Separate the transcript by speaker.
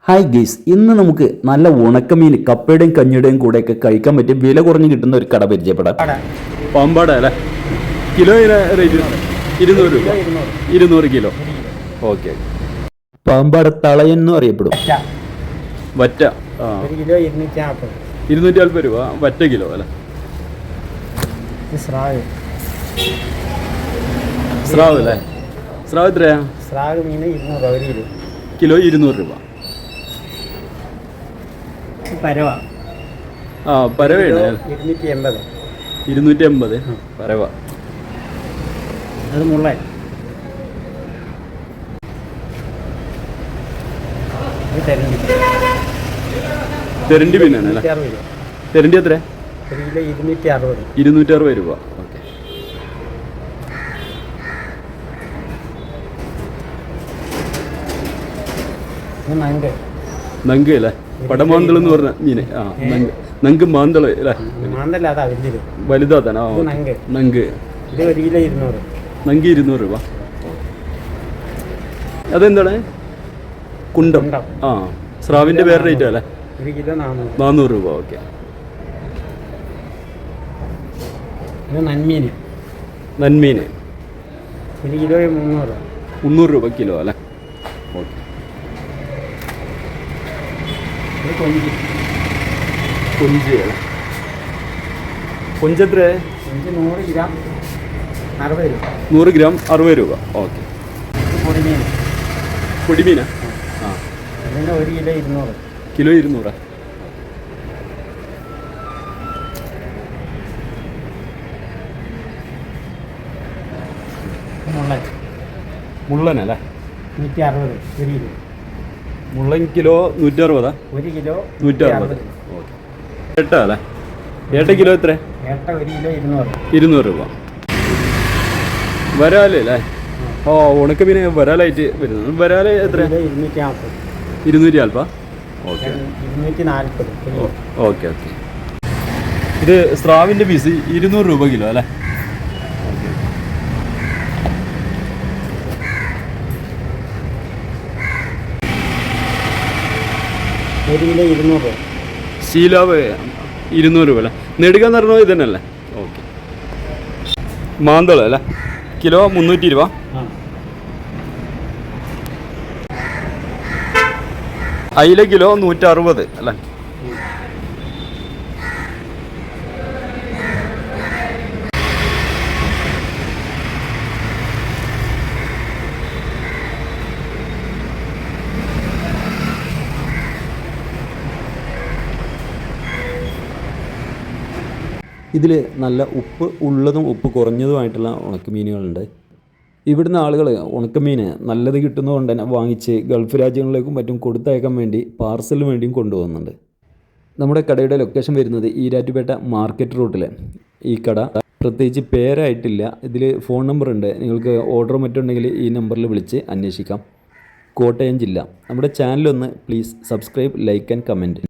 Speaker 1: Hi guys, ഇന്ന് നമുക്ക് നല്ല ഉണക്കമീൻ കപ്പയുടെയും കഞ്ഞിയുടെയും കൂടെയൊക്കെ കഴിക്കാൻ പറ്റിയ വില കുറഞ്ഞ് കിട്ടുന്ന ഒരു കട പരിചയപ്പെടാം. പാമ്പാട അല്ലേ? കിലോ റേറ്റ് 200 രൂപ, 200 കിലോ. ഓക്കെ. പാമ്പാട തളയെന്നും അറിയപ്പെടും. വറ്റ 240 രൂപ വറ്റ കിലോ അല്ലേ? സ്രാവ് അല്ലേ? സ്രാവ് എത്രയാ?
Speaker 2: സ്രാവ് മീൻ 200
Speaker 1: കിലോ 200 രൂപ.
Speaker 2: പരവ
Speaker 1: പരവയാണ് 280 പരവ.
Speaker 2: അത് മുള്ളൻ.
Speaker 1: തെരണ്ടി മീനാണ് അല്ലേ? തെരണ്ടി എത്ര? 260 രൂപ. ഓക്കെ. നങ്ക് അല്ലേ? പടമാന്തൾ എന്ന് പറഞ്ഞ മീന്. നങ്ക് മാന്തൾ അല്ലേ? വലുതാ തന്നെ. നങ്ക് നങ്ക് 200 രൂപ. അതെന്താണ്? കുണ്ടം. സ്രാവിന്റെ വേറെ റേറ്റ് അല്ലേ? 400 രൂപ. ഓക്കെ. നന്മീന് 300 രൂപ കിലോ അല്ലേ? ഓക്കെ. കൊഞ്ച് കൊഞ്ചെത്ര? 100 ഗ്രാം 60 രൂപ. ഓക്കെ. പൊടിമീനാ? കിലോ 200. മുള്ളനല്ലേ?
Speaker 2: 160.
Speaker 1: മുള്ളൻ കിലോ 160.
Speaker 2: 1 കിലോ
Speaker 1: 160. ഓക്കെ. ഏട്ട അല്ലേ? ഏട്ട കിലോ എത്ര? 200 രൂപ. വരാല് അല്ലേ? ഉണക്കമീന് വരാലായിട്ട് വരുന്നത്. വരാല് എത്ര? 240. ഓക്കെ. ഓക്കെ. ഓക്കെ. ഇത് സ്രാവിൻ്റെ പീസ് 200 രൂപ കിലോ അല്ലേ? ശീലാവ് 200 രൂപ അല്ലേ? നെടുകാന്ന് പറഞ്ഞാൽ ഇത് തന്നെയല്ലേ? ഓക്കെ. മാന്തള അല്ലേ? കിലോ 300 രൂപ. അയില കിലോ 160 അല്ലേ? ഇതിൽ നല്ല ഉപ്പ് ഉള്ളതും ഉപ്പ് കുറഞ്ഞതുമായിട്ടുള്ള ഉണക്കമീനുകളുണ്ട്. ഇവിടുന്ന് ആളുകൾ ഉണക്കമീൻ നല്ലത് കിട്ടുന്നതുകൊണ്ട് തന്നെ വാങ്ങിച്ച് ഗൾഫ് രാജ്യങ്ങളിലേക്കും മറ്റും കൊടുത്തയക്കാൻ വേണ്ടി പാർസലിന് വേണ്ടിയും കൊണ്ടുപോകുന്നുണ്ട്. നമ്മുടെ കടയുടെ ലൊക്കേഷൻ വരുന്നത് ഈരാറ്റുപേട്ട മാർക്കറ്റ് റൂട്ടിൽ. ഈ കട പ്രത്യേകിച്ച് പേരായിട്ടില്ല. ഇതിൽ ഫോൺ നമ്പർ ഉണ്ട്. നിങ്ങൾക്ക് ഓർഡർ മറ്റുണ്ടെങ്കിൽ ഈ നമ്പറിൽ വിളിച്ച് അന്വേഷിക്കാം. കോട്ടയം ജില്ല. നമ്മുടെ ചാനലൊന്ന് please subscribe, like and comment.